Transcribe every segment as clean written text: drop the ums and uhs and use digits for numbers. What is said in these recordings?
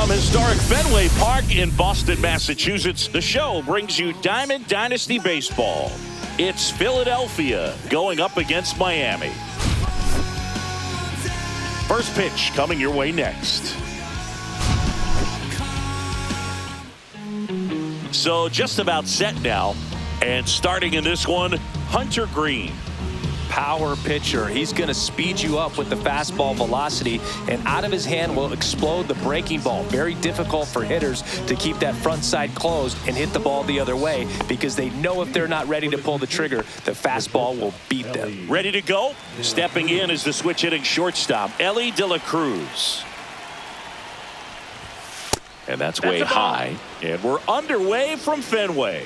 From historic Fenway Park in Boston, Massachusetts, the show brings you Diamond Dynasty Baseball. It's Philadelphia going up against Miami. First pitch coming your way next. So just about set now, and starting in this one, Hunter Green. Power pitcher. He's going to speed you up with the fastball velocity, and out of his hand will explode the breaking ball. Very difficult for hitters to keep that front side closed and hit the ball the other way, because they know if they're not ready to pull the trigger, the fastball will beat them. Ready to go? Stepping in is the switch hitting shortstop, Ellie De La Cruz. And that's way high, and we're underway from Fenway.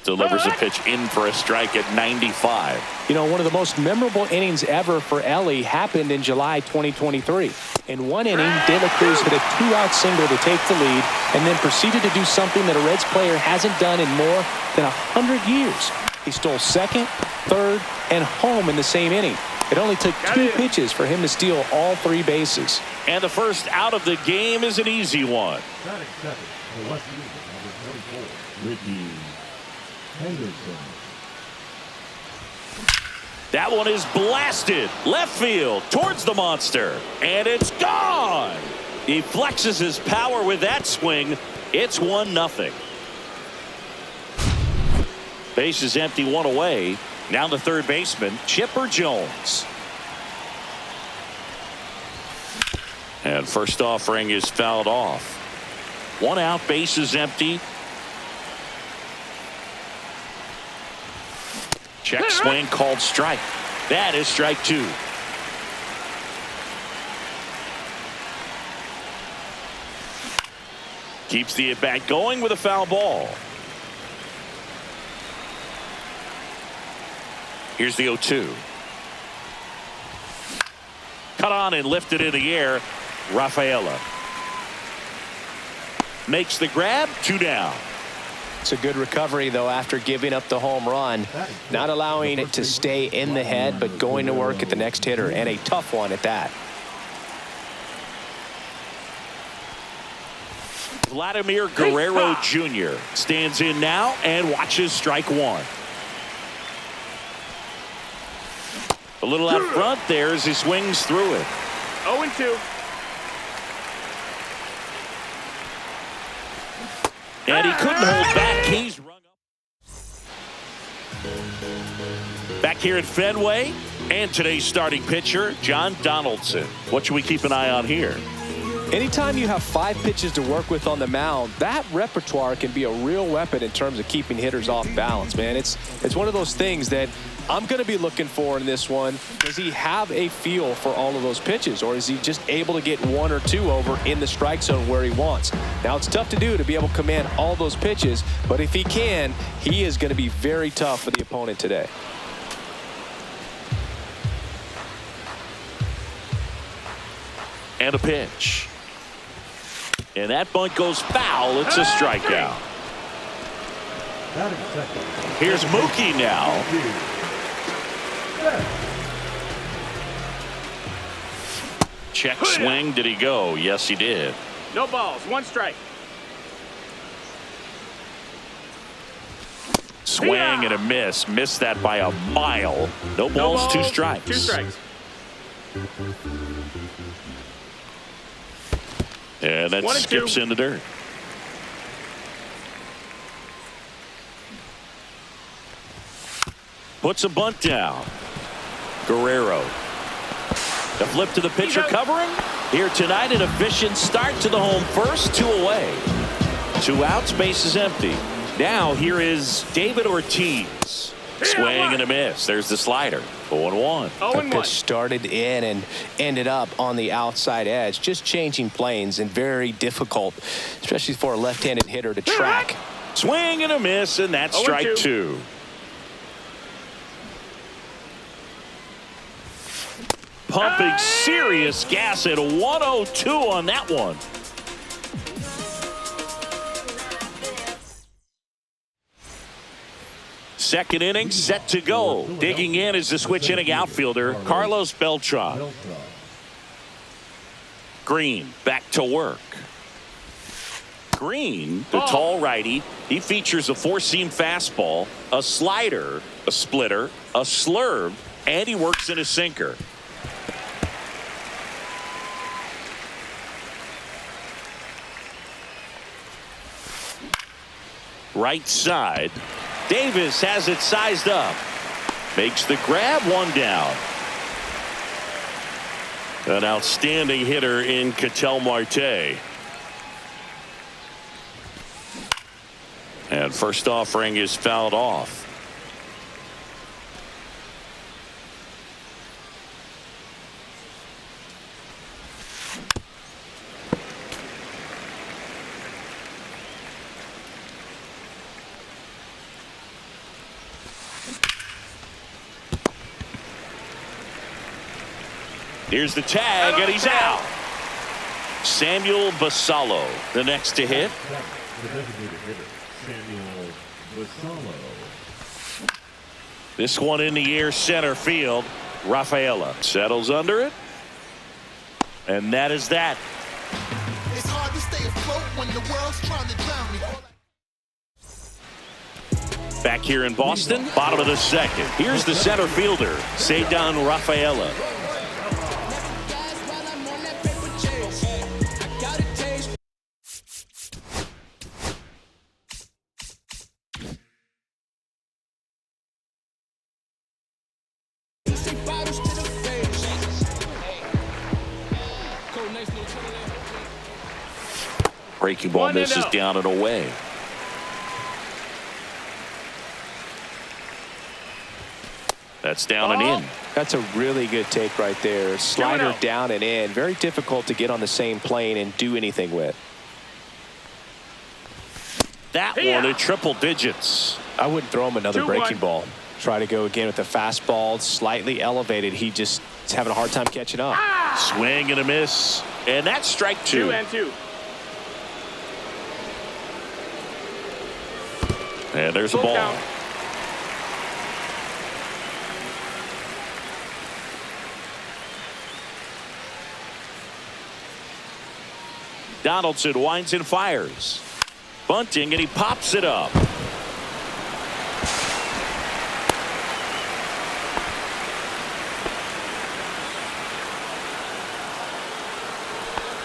Delivers a pitch in for a strike at 95. You know, one of the most memorable innings ever for Ellie happened in July 2023. In one inning, De La Cruz hit a 2-out single to take the lead, and then proceeded to do something that a Reds player hasn't done in more than 100 years. He stole second, third, and home in the same inning. It only took 2 pitches for him to steal all 3 bases. And the first out of the game is an easy one. That one is blasted left field towards the monster, and it's gone. He flexes his power with that swing. It's 1-0. Base is empty, 1 away. Now the third baseman, Chipper Jones. And first offering is fouled off. 1 out, base is empty. Check swing called strike. That is strike 2. Keeps the at bat going with a foul ball. Here's the 0-2. Cut on and lifted in the air. Rafaela makes the grab. 2 down. It's a good recovery, though, after giving up the home run. Not allowing it to stay in the head, but going to work at the next hitter, and a tough one at that. Vladimir Guerrero Jr. stands in now and watches strike 1. A little out front there as he swings through it. 0-2. And he couldn't hold back. He's rung up. Back here at Fenway, and today's starting pitcher, John Donaldson. What should we keep an eye on here? Anytime you have 5 pitches to work with on the mound, that repertoire can be a real weapon in terms of keeping hitters off balance, man. It's one of those things that I'm going to be looking for in this one. Does he have a feel for all of those pitches, or is he just able to get 1 or 2 over in the strike zone where he wants? Now, it's tough to do, to be able to command all those pitches, but if he can, he is going to be very tough for the opponent today. And a pitch. And that bunt goes foul. It's a strikeout. Here's Mookie now. Check swing. Did he go? Yes, he did. No balls. 1 strike. Swing and a miss. Missed that by a mile. No balls, 2 strikes. 2 strikes. And that skips in the dirt. Puts a bunt down. Guerrero. The flip to the pitcher covering. Here tonight, an efficient start to the home first. 2 away. 2 outs, base is empty. Now here is David Ortiz. Swing and a miss. There's the slider. 0-1. The pitch started in and ended up on the outside edge. Just changing planes, and very difficult, especially for a left-handed hitter, to track. Swing and a miss, and that's strike 2. Pumping serious gas at 102 on that one. Second inning set to go. Digging in is the switch inning outfielder, Carlos Beltran. Green back to work. Green, the tall righty, he features a four-seam fastball, a slider, a splitter, a slurve, and he works in a sinker. Right side. Davis has it sized up. Makes the grab, one down. An outstanding hitter in Ketel Marte. And first offering is fouled off. Here's the tag, and he's out. Samuel Basallo, the next to hit. The designated hitter, Samuel Basallo. This one in the air, center field. Rafaela settles under it. And that is that. It's hard to stay afloat when the world's trying to drown me. Back here in Boston, bottom of the second. Here's the center fielder, Cedar Rafaela. Breaking ball misses down and away. That's down and in. That's a really good take right there. Slider down and in. Very difficult to get on the same plane and do anything with. That one in triple digits. I wouldn't throw him another 2-1. breaking ball. Try to go again with the fastball, slightly elevated. He just is having a hard time catching up. Swing and a miss. And that's strike two. 2-2. And there's a Full ball. count. Donaldson winds and fires. Bunting, and he pops it up.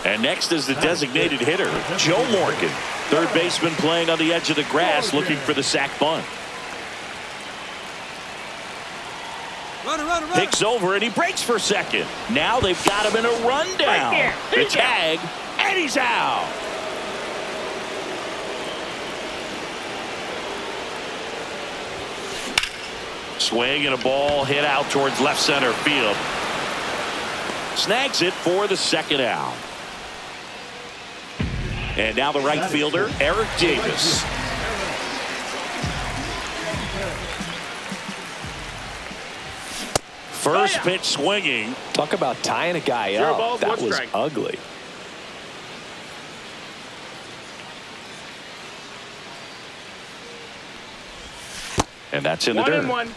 And next is the designated hitter, Joe Morgan. Third baseman playing on the edge of the grass, looking for the sac bunt. Runner. Picks over, and he breaks for second. Now they've got him in a rundown. Right The tag, and he's out. Swing and a ball hit out towards left center field. Snags it for the second out. And now the right fielder, Eric Davis. First pitch swinging. Talk about tying a guy 0 up. balls, That 1 was strike. ugly. And that's in the 1 dirt. and 1.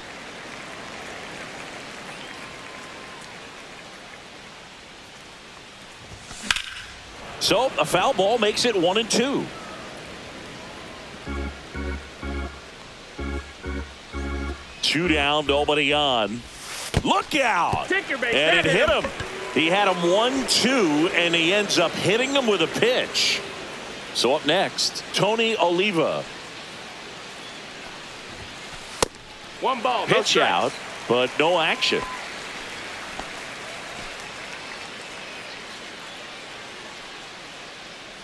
So a foul ball makes it 1 and 2. Two down, nobody on. Look out! Take your base. And it That hit him. He had him 1-2, and he ends up hitting him with a pitch. So up next, Tony Oliva. 1 ball. No Pitch strikes. out, but no action.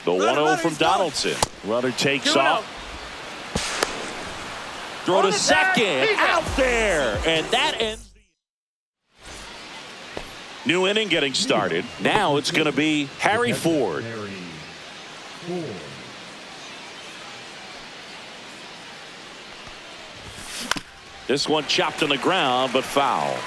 The 1-0 from Donaldson. Runner takes 2-0. off. Throw On to the second. tag. He's Out there. And that ends. New inning getting started. Now it's going to be Harry Ford. Harry Ford. This one chopped on the ground, but foul.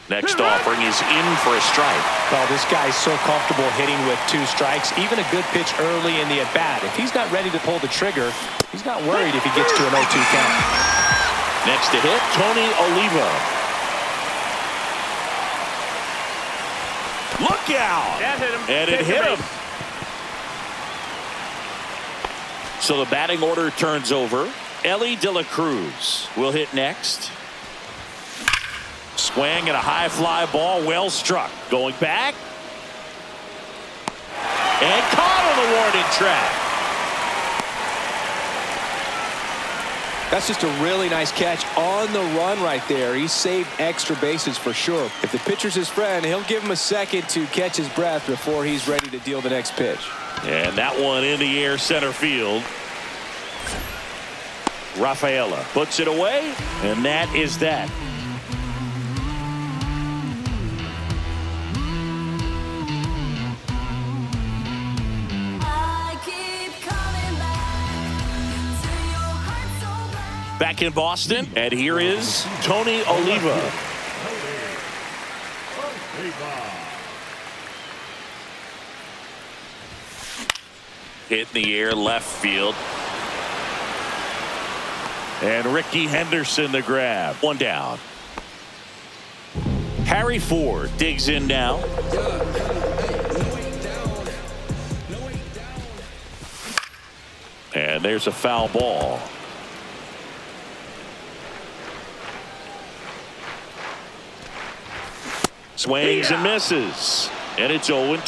Next offering is in for a strike. Well, this guy's so comfortable hitting with 2 strikes, even a good pitch early in the at-bat. If he's not ready to pull the trigger, he's not worried if he gets to an 0-2 count. Next to hit, Tony Oliva. Look out. That hit him. And it Take hit the him. So the batting order turns over. Ellie De La Cruz will hit next. Swing and a high fly ball, well struck. Going back. And caught on the warning track. That's just a really nice catch on the run right there. He saved extra bases for sure. If the pitcher's his friend, he'll give him a second to catch his breath before he's ready to deal the next pitch. And that one in the air center field. Rafaela puts it away, and that is that. Back in Boston, and here is Tony Oliva. Hit in the air left field. And Ricky Henderson the grab. One down. Harry Ford digs in now. And there's a foul ball. Swings and misses. And it's 0-2.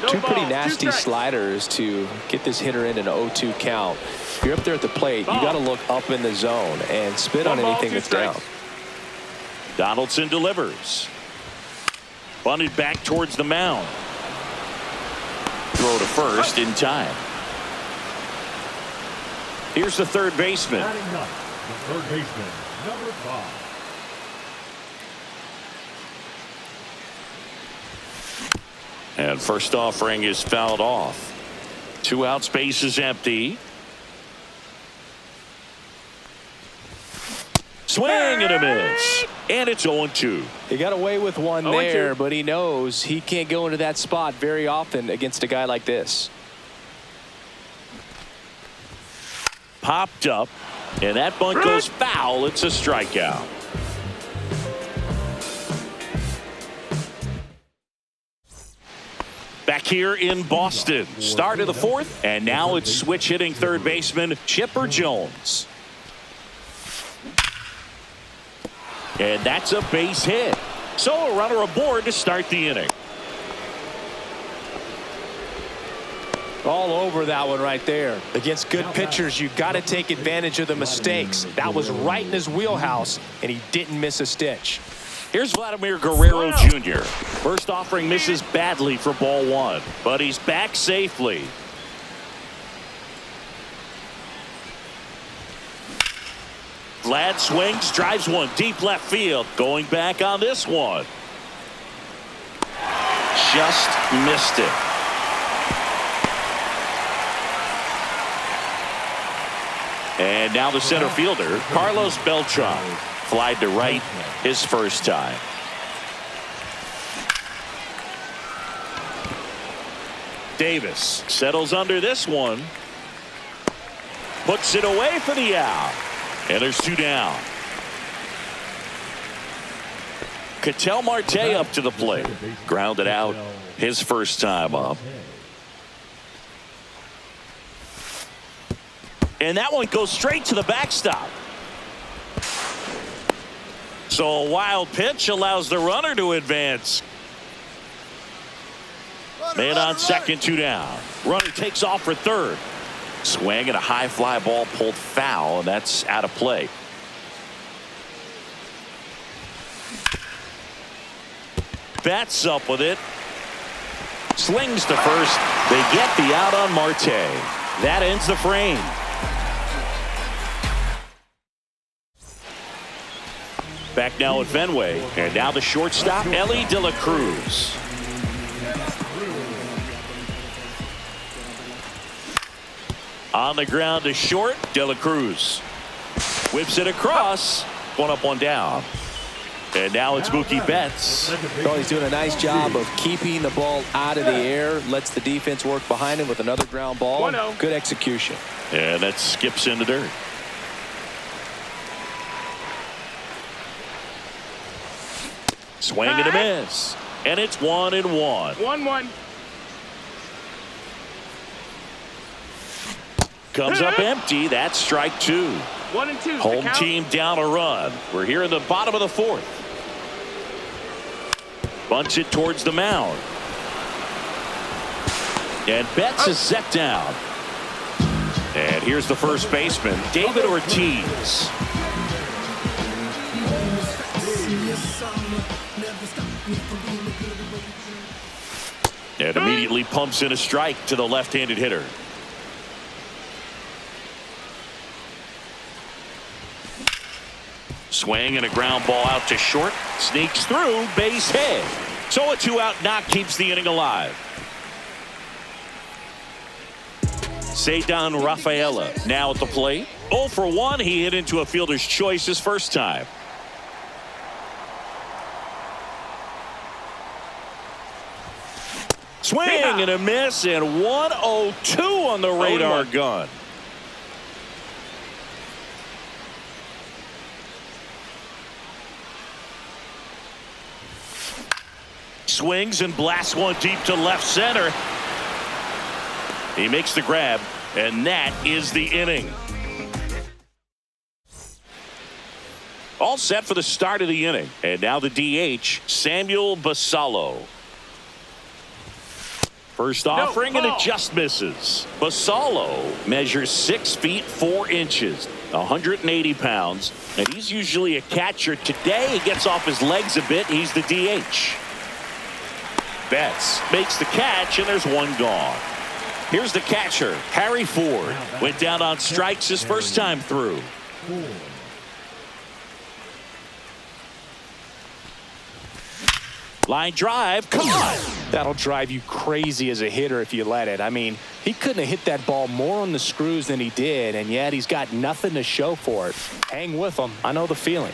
Two pretty nasty sliders to get this hitter in an 0-2 count. If you're up there at the plate, you got to look up in the zone and spit on anything that's down. Donaldson delivers. Bunted back towards the mound. Throw to first in time. Here's the third baseman. Batting up, the third baseman, number 5. And first offering is fouled off. 2 out, space is empty. Swing and a miss. And it's 0-2. He got away with one there, but he knows he can't go into that spot very often against a guy like this. Popped up, and that bunt goes foul. It's a strikeout. Back here in Boston, start of the fourth, and now it's switch hitting third baseman Chipper Jones. And that's a base hit. So a runner aboard to start the inning. All over that one right there. Against good pitchers, you got to take advantage of the mistakes. That was right in his wheelhouse, and he didn't miss a stitch. Here's Vladimir Guerrero Jr. First offering misses badly for ball 1, but he's back safely. Vlad swings, drives one deep left field. Going back on this one. Just missed it. And now the center fielder, Carlos Beltran. Flied to right his first time. Davis settles under this one. Puts it away for the out. And there's 2 down. Ketel Marte up to the plate. Grounded out his first time up. And that one goes straight to the backstop. So a wild pitch allows the runner to advance. Man on second, 2 down. Runner takes off for third. Swing and a high fly ball pulled foul, and that's out of play. Bats up with it. Slings to first. They get the out on Marte. That ends the frame. Back now at Fenway, and now the shortstop, Ellie De La Cruz. On the ground to short, De La Cruz. Whips it across, 1 up, 1 down. And now it's Mookie Betts. Well, he's doing a nice job of keeping the ball out of the air, lets the defense work behind him with another ground ball. Good execution. And that skips in the dirt. Swing and a miss. and it's 1-1. 1-1. Comes up empty. That's strike 2. 1-2. Home team down a run. We're here in the bottom of the 4th. Bunts it towards the mound. And Betts is set down. And here's the first baseman, David Ortiz. And immediately pumps in a strike to the left-handed hitter. Swing and a ground ball out to short. Sneaks through, base hit. So a 2-out knock keeps the inning alive. Ceddanne Rafaela now at the plate. 0 for 1. He hit into a fielder's choice his first time. Swing and a miss, and 1-0-2 on the radar gun. Swings and blasts one deep to left center. He makes the grab, and that is the inning. All set for the start of the inning. And now the DH, Samuel Basallo. First offering, and it just misses. Basallo measures 6 feet 4 inches, 180 pounds, and he's usually a catcher. Today he gets off his legs a bit. He's the DH. Betts makes the catch, and there's one gone. Here's the catcher, Harry Ford. Went down on strikes his first time through. Line drive, caught. That'll drive you crazy as a hitter if you let it. I mean, he couldn't have hit that ball more on the screws than he did, and yet he's got nothing to show for it. Hang with him. I know the feeling.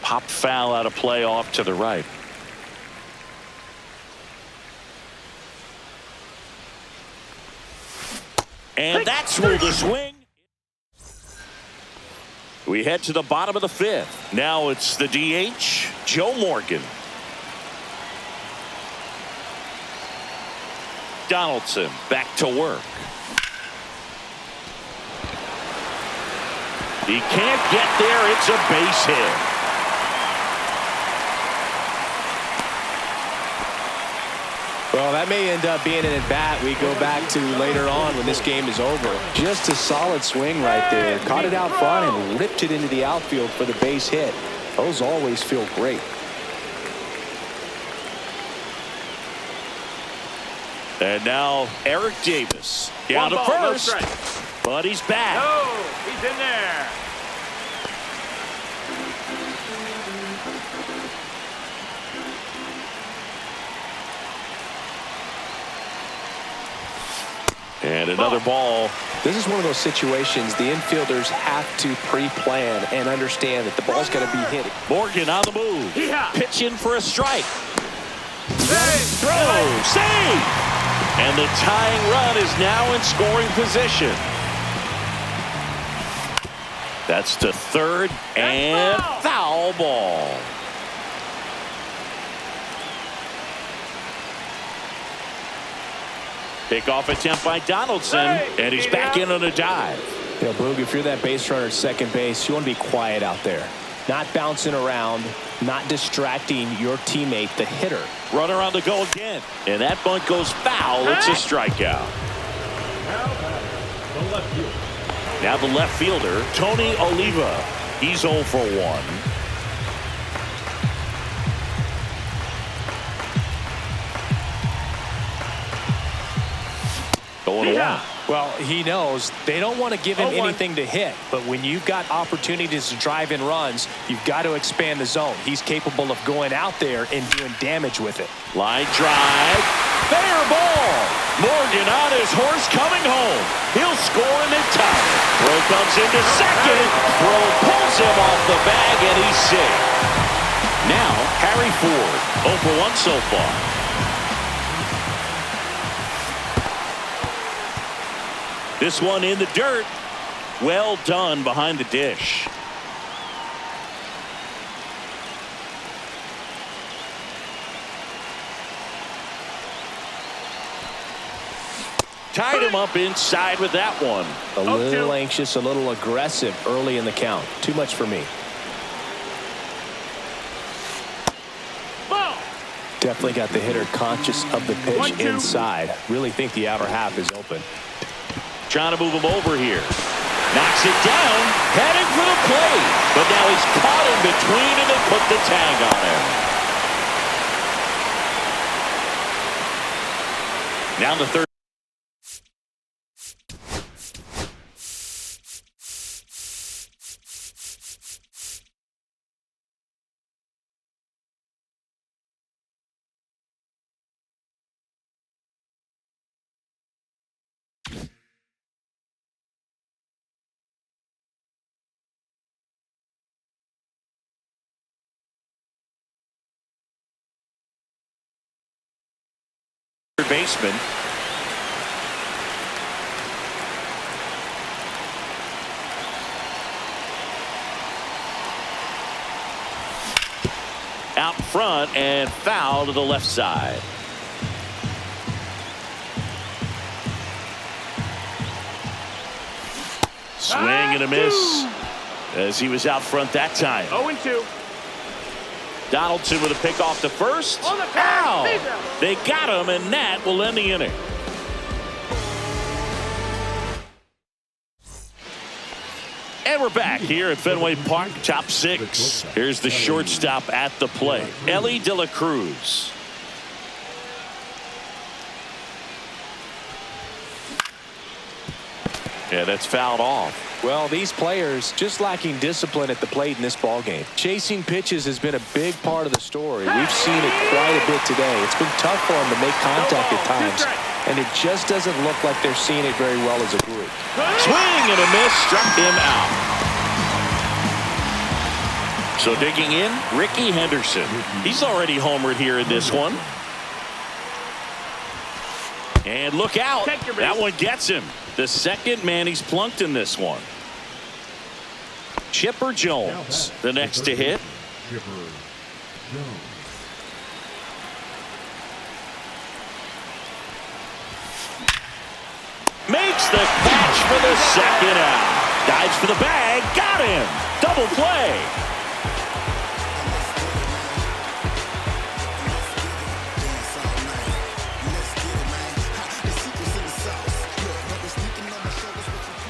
Popped foul out of play off to the right. And that's ruled a swing. We head to the bottom of the 5th. Now it's the DH, Joe Morgan. Donaldson back to work. He can't get there. It's a base hit. Well, that may end up being an at-bat we go back to later on when this game is over. Just a solid swing right there. Caught it out front and ripped it into the outfield for the base hit. Those always feel great. And now Eric Davis down to first. But he's back. No, he's in there. And another ball. This is one of those situations the infielders have to pre-plan and understand that the ball's going to be hit. Morgan on the move. Yeah. Pitching for a strike. Save. Throw. Save. And the tying run is now in scoring position. That's to third and foul ball. Pickoff attempt by Donaldson, and he's back in on a dive. You know, Boog, if you're that base runner at second base, you want to be quiet out there. Not bouncing around, not distracting your teammate, the hitter. Runner on the go again, and that bunt goes foul. It's a strikeout. Now the left fielder, Tony Oliva. He's 0 for 1. Going Yeah. Well, he knows they don't want to give him anything to hit, but when you've got opportunities to drive in runs, you've got to expand the zone. He's capable of going out there and doing damage with it. Line drive, fair ball. Morgan on his horse coming home. He'll score in the top. Throw comes into second. Throw pulls him off the bag, and he's safe. Now, Harry Ford, 0 for 1 so far. This one in the dirt. Well done behind the dish. Tied him up inside with that one. A little anxious, a little aggressive early in the count. Too much for me. Ball. Definitely got the hitter conscious of the pitch inside. Really think the outer half is open. Trying to move him over here. Knocks it down. Heading for the plate. But now he's caught in between and they put the tag on him. Now the third. Baseman. Out front and foul to the left side. Swing and a miss as he was out front that time. 0-2. Donaldson with a pick off the first. Ow! They got him, and that will end the inning. And we're back here at Fenway Park, top 6. Here's the shortstop at the plate, Ellie De La Cruz. Yeah, that's fouled off. Well, these players just lacking discipline at the plate in this ballgame. Chasing pitches has been a big part of the story. We've seen it quite a bit today. It's been tough for them to make contact at times, and it just doesn't look like they're seeing it very well as a group. Swing and a miss, struck him out. So digging in, Ricky Henderson. He's already homered here in this one. And look out. That one gets him. The second man he's plunked in this one. Chipper Jones, the next to hit. Chipper Jones. Makes the catch for the second out. Dives for the bag. Got him. Double play.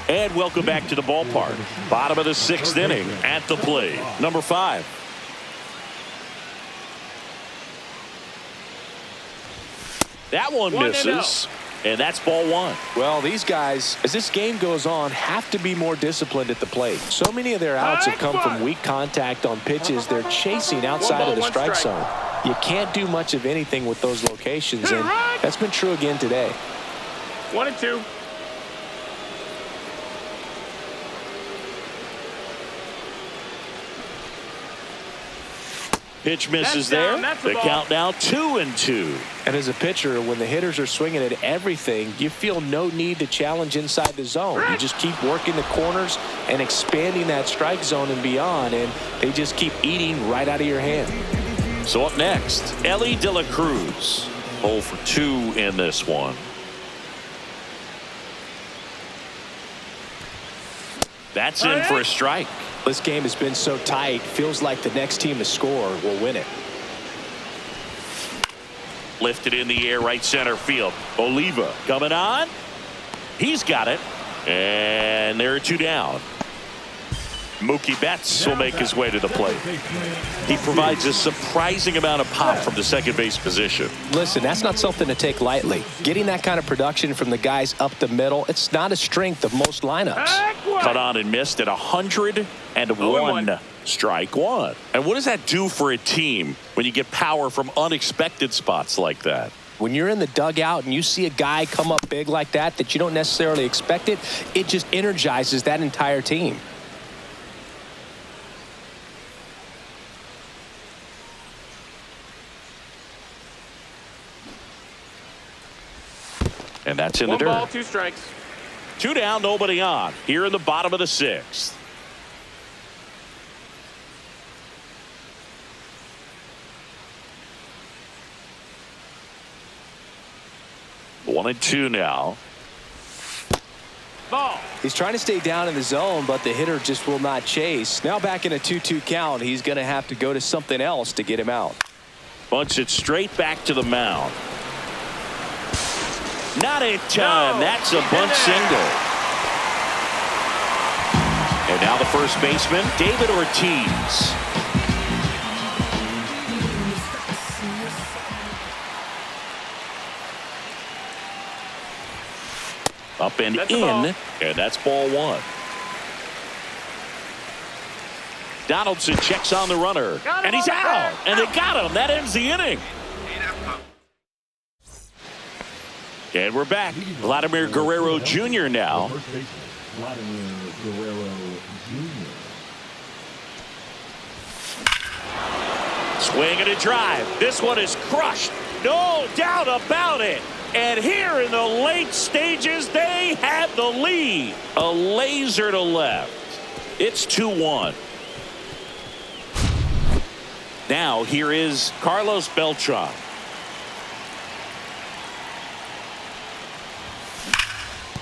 And welcome back to the ballpark. Bottom of the 6th inning at the plate. Number 5. That one misses. And that's ball 1. Well, these guys, as this game goes on, have to be more disciplined at the plate. So many of their outs have come from weak contact on pitches they're chasing outside of the strike zone. You can't do much of anything with those locations, and that's been true again today. 1-2. Pitch misses there. The count now 2-2. And as a pitcher, when the hitters are swinging at everything, you feel no need to challenge inside the zone. You just keep working the corners and expanding that strike zone and beyond, and they just keep eating right out of your hand. So up next, Ellie De La Cruz. 0 for 2 in this one. That's in for a strike. This game has been so tight, feels like the next team to score will win it. Lifted in the air, right center field. Oliva coming on. He's got it. And there are 2 down. Mookie Betts will make his way to the plate. He provides a surprising amount of pop from the second base position. Listen, that's not something to take lightly. Getting that kind of production from the guys up the middle, it's not a strength of most lineups. Cut on and missed at 101. Strike 1. And what does that do for a team when you get power from unexpected spots like that? When you're in the dugout and you see a guy come up big like that you don't necessarily expect it, it just energizes that entire team. And that's in the dirt. 1 ball, 2 strikes. 2 down, nobody on. Here in the bottom of the 6th. One and 2 now. Ball. He's trying to stay down in the zone, but the hitter just will not chase. Now back in a 2-2 count, he's going to have to go to something else to get him out. Bunts it straight back to the mound. Not in time. No. That's a bunt single. And now the first baseman, David Ortiz. Up and That's a in, ball. and that's ball 1. Donaldson checks on the runner, Got him and he's on the out. track. And they got him. That ends the inning. And we're back. Vladimir Guerrero Jr. now. First baseman, Vladimir Guerrero Jr. Swing and a drive. This one is crushed. No doubt about it. And here in the late stages, they have the lead. A laser to left. It's 2-1. Now here is Carlos Beltran.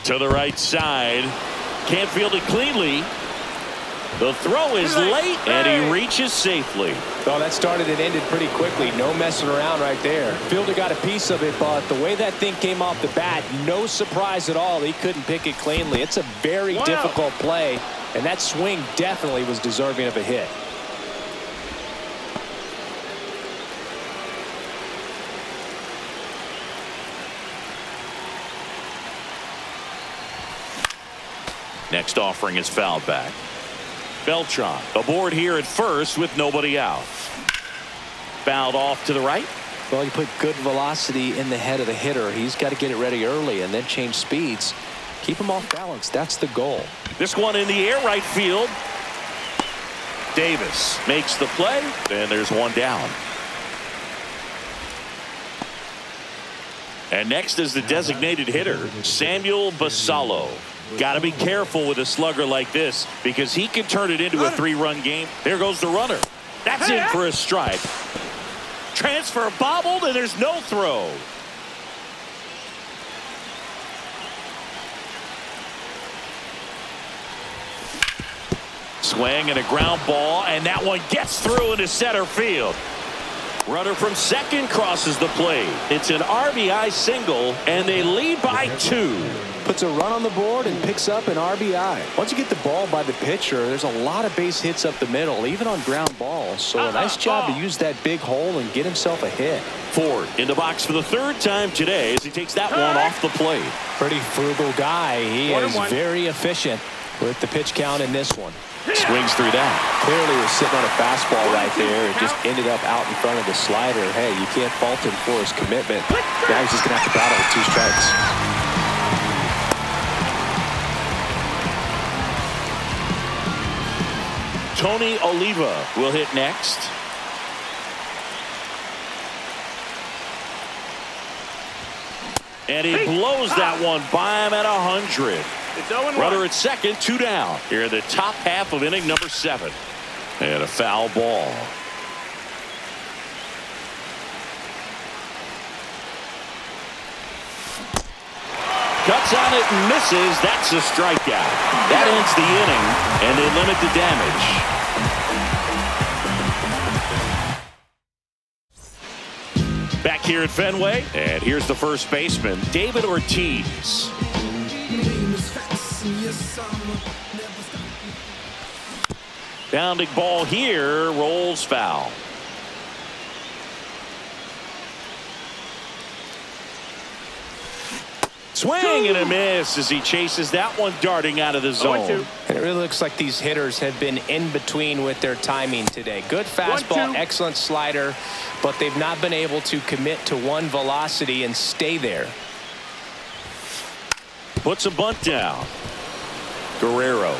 To the right side. Can't field it cleanly. The throw is late, and he reaches safely. Oh, that started and ended pretty quickly. No messing around right there. Fielder got a piece of it, but the way that thing came off the bat, no surprise at all. He couldn't pick it cleanly. It's a very difficult play, and that swing definitely was deserving of a hit. Next offering is fouled back. Beltran aboard here at first with nobody out. Fouled off to the right. Well, you put good velocity in the head of the hitter. He's got to get it ready early and then change speeds. Keep him off balance. That's the goal. This one in the air right field. Davis makes the play, and there's one down. And next is the designated hitter, Samuel Basallo. Got to be careful with a slugger like this because he can turn it into a 3-run game. There goes the runner. That's in for a strike. Transfer bobbled, and there's no throw. Swing and a ground ball, and that one gets through into center field. Runner from second crosses the plate. It's an RBI single, and they lead by 2. Puts a run on the board and picks up an RBI. Once you get the ball by the pitcher, there's a lot of base hits up the middle, even on ground balls. So a nice job to use that big hole and get himself a hit. Ford in the box for the 3rd time today as he takes that one off the plate. Pretty frugal guy. He is 1-1. very efficient with the pitch count in this one. Swings through that. Clearly was sitting on a fastball right there. It just ended up out in front of the slider. Hey, you can't fault him for his commitment. Now he's just going to have to battle with 2 strikes. Tony Oliva will hit next. And he blows that one by him at 100. It's 0-1. Runner at second, 2 down. Here in the top half of inning number 7. And a foul ball. Cuts on it and misses. That's a strikeout. That ends the inning, and they limit the damage. Back here at Fenway, and here's the first baseman, David Ortiz. Bounding ball here, rolls foul. Swing and a miss as he chases that one darting out of the zone. 0-2. And it really looks like these hitters have been in between with their timing today. Good fastball, 1-2. excellent slider, but they've not been able to commit to one velocity and stay there. Puts a bunt down. Guerrero.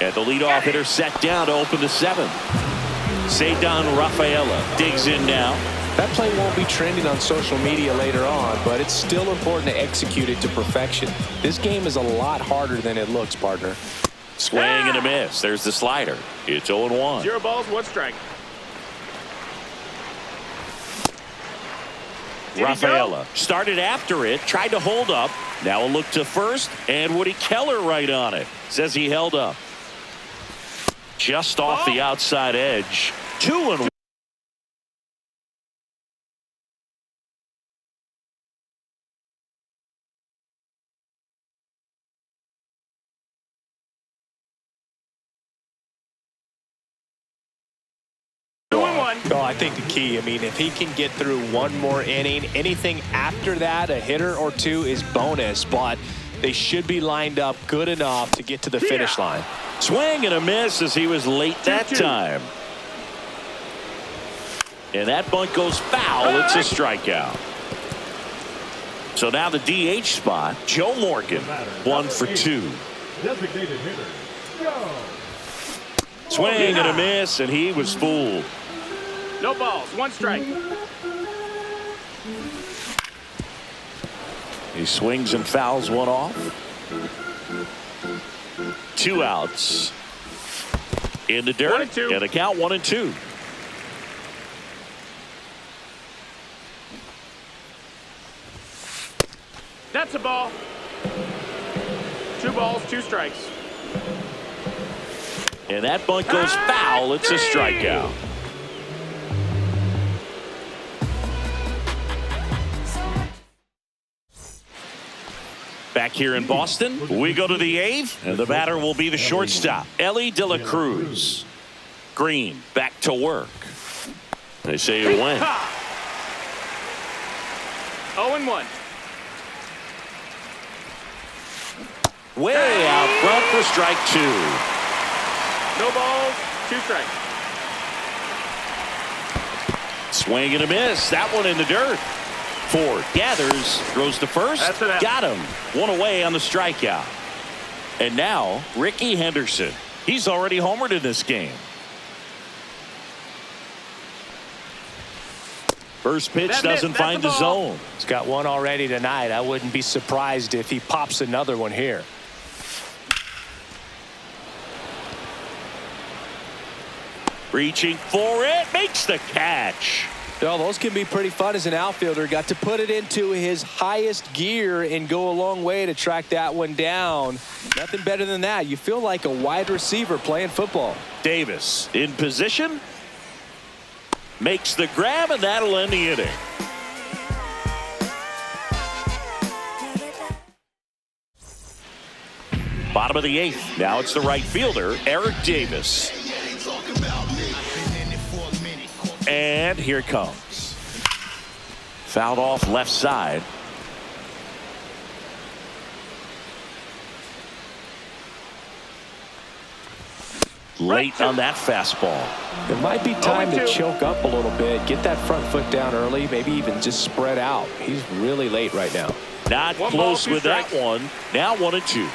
And the leadoff hitter set down to open the 7th. Ceddanne Rafaela digs in now. That play won't be trending on social media later on, but it's still important to execute it to perfection. This game is a lot harder than it looks, partner. Swing and a miss. There's the slider. It's 0-1. 0 balls, 1 strike. Did he Rafaela started after it, tried to hold up. Now a look to first, and Woody Keller right on it. Says he held up. Just off the outside edge. 2-1. Oh, I think the key, I mean, if he can get through one more inning, anything after that, a hitter or two is bonus, but they should be lined up good enough to get to the finish line. Swing and a miss as he was late that time. And that bunt goes foul. It's a strikeout. So now the DH spot, Joe Morgan, 1 for 2. Designated hitter. Go. Swing and a miss, and he was fooled. No balls, 1 strike. He swings and fouls one off. 2 outs. In the dirt. 1-2. And a count 1-2. That's a ball. 2 balls, 2 strikes. And that bunt goes foul. It's a strikeout. Back here in Boston, we go to the 8th, and the batter will be the shortstop, Ellie De La Cruz. Green back to work. They say you win. 0-1. Way out front for strike 2. No balls, 2 strikes. Swing and a miss. That one in the dirt. Ford gathers, throws to first. That's an out. Got him. 1 away on the strikeout. And now Ricky Henderson. He's already homered in this game. First pitch doesn't find the zone. He's got one already tonight. I wouldn't be surprised if he pops another one here. Reaching for it, makes the catch. Well, those can be pretty fun as an outfielder. Got to put it into his highest gear and go a long way to track that one down. Nothing better than that. You feel like a wide receiver playing football. Davis in position. Makes the grab, and that'll end the inning. Bottom of the 8th. Now it's the right fielder, Eric Davis. And here it comes. Fouled off left side. Late on that fastball. It might be time to choke up a little bit, get that front foot down early, maybe even just spread out. He's really late right now. Not 1 close ball, 2 with that strikes. one. Now 1-2.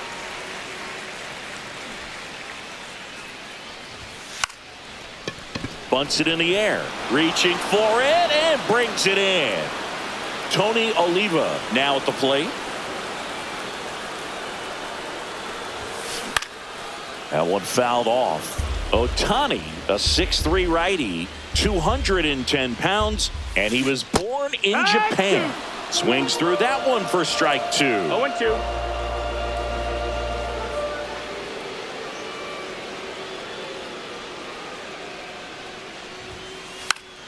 Bunts it in the air, reaching for it, and brings it in. Tony Oliva now at the plate. That one fouled off. Ohtani, a 6'3" righty, 210 pounds, and he was born in Japan. Swings through that one for strike 2. 0-2.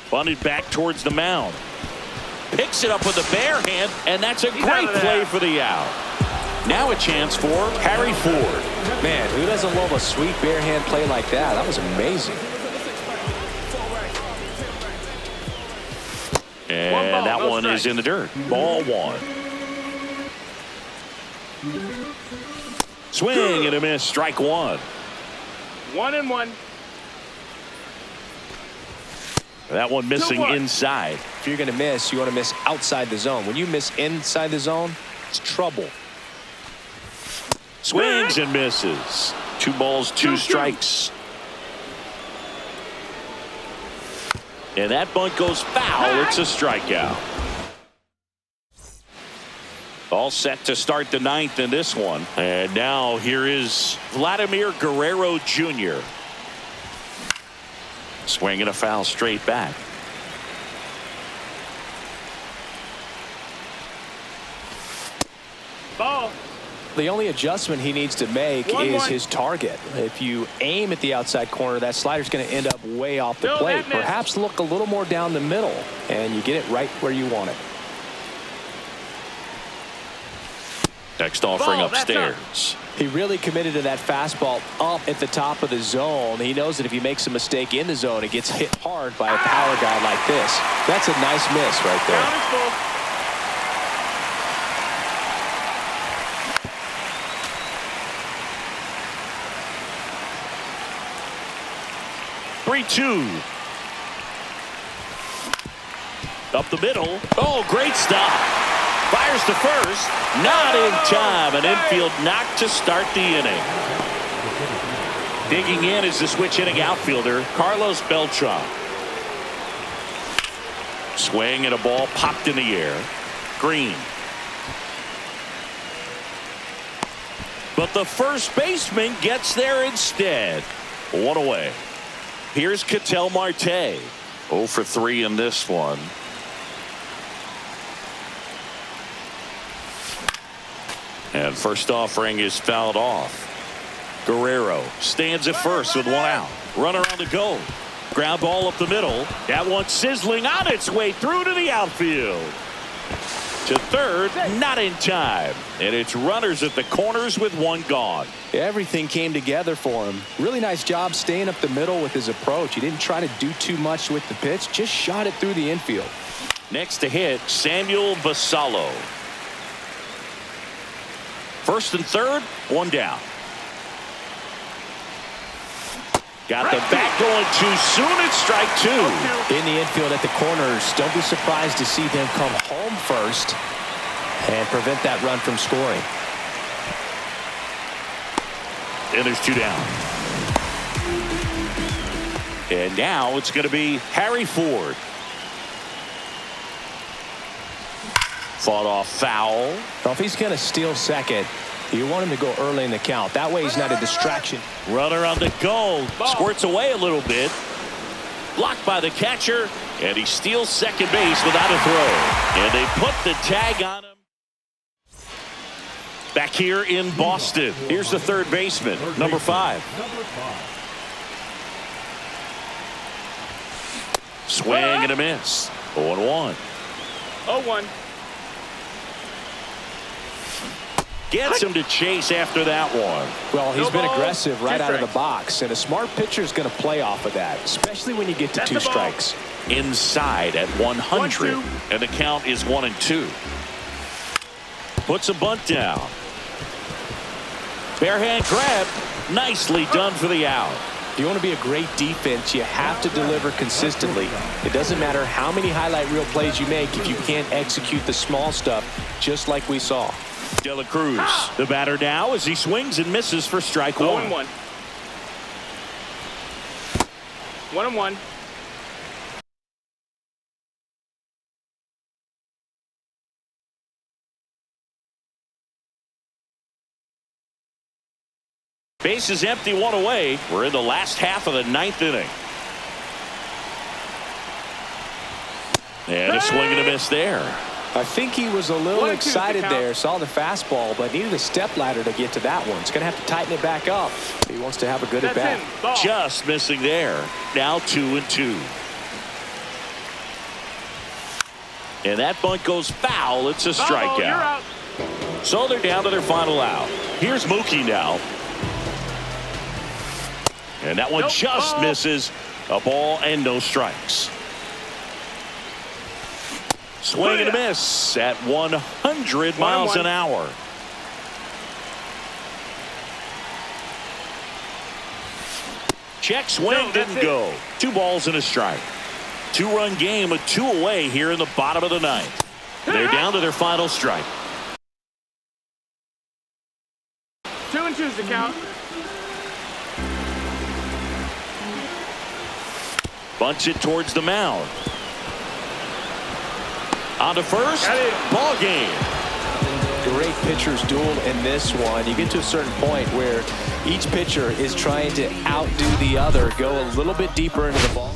Bunted back towards the mound. Picks it up with a bare hand, and that's a He's great out of play there. for the out. Now a chance for Harry Ford. Man, who doesn't love a sweet bare hand play like that? That was amazing. And ball, that no one strikes. is in the dirt. Ball 1. Swing and a miss. Strike one. 1-1. That one missing 2-1. inside. If you're going to miss, you want to miss outside the zone. When you miss inside the zone, it's trouble. Swings and misses. 2 balls, 2 strikes. And that bunt goes foul. It's a strikeout. All set to start the 9th in this one. And now here is Vladimir Guerrero Jr. Swinging a foul straight back. Ball. The only adjustment he needs to make is his target. If you aim at the outside corner, that slider's going to end up way off the plate. Perhaps look a little more down the middle, and you get it right where you want it. Next offering upstairs. He really committed to that fastball up at the top of the zone. He knows that if he makes a mistake in the zone, it gets hit hard by a power guy like this. That's a nice miss right there. Count is full. Up the middle. Oh, great stop. Fires to first. Not in time. An infield knock to start the inning. Digging in is the switch hitting outfielder, Carlos Beltran. Swing and a ball popped in the air. Green. But the first baseman gets there instead. 1 away. Here's Ketel Marte. 0 for 3 in this one. And first offering is fouled off. Guerrero stands at first with 1 out. Runner on the go. Ground ball up the middle. That one sizzling on its way through to the outfield. To third, not in time. And it's runners at the corners with 1 gone. Everything came together for him. Really nice job staying up the middle with his approach. He didn't try to do too much with the pitch, just shot it through the infield. Next to hit, Samuel Vasallo. First and third, 1 down. Got the bat going too soon. It's strike 2. In the infield at the corners, don't be surprised to see them come home first and prevent that run from scoring. And there's 2 down. And now it's going to be Harry Ford. Fought off foul. Well, if he's going to steal second, you want him to go early in the count. That way he's not a distraction. Runner on the go. Squirts away a little bit. Blocked by the catcher. And he steals second base without a throw. And they put the tag on him. Back here in Boston. Here's the third baseman, number 5. Swing and a miss. 0-1. 0-1. Gets him to chase after that one. Well, he's been ball, aggressive right 2 out of the strikes. box, and a smart pitcher is going to play off of that, especially when you get to That's 2 the ball. strikes. Inside at 100. 1-2. And the count is 1-2. Puts a bunt down. Barehand grab. Nicely done for the out. If you want to be a great defense, you have to deliver consistently. It doesn't matter how many highlight reel plays you make if you can't execute the small stuff, just like we saw. De La Cruz, the batter now as he swings and misses for strike 1. 0-1. 1-1. Base is empty, 1 away. We're in the last half of the 9th inning. And a swing and a miss there. I think he was a little 1-2 excited the count. there, saw the fastball, but needed a step ladder to get to that one. He's going to have to tighten it back up. He wants to have a good That's at-bat. in. Ball. Just missing there. Now 2-2. And that bunt goes foul. It's a You're strikeout. out. So they're down to their final out. Here's Mookie now. And that one Nope. just Ball. misses. A ball and no strikes. Swing and a miss at 100 miles an hour. Check swing, No, that's didn't it. go. 2 balls and a strike. 2-run game, a 2 away here in the bottom of the 9th. They're down to their final strike. 2 and 2's the count. Bunts it towards the mound. On to first. Got it. Ball game. Great pitchers duel in this one. You get to a certain point where each pitcher is trying to outdo the other, go a little bit deeper into the ball.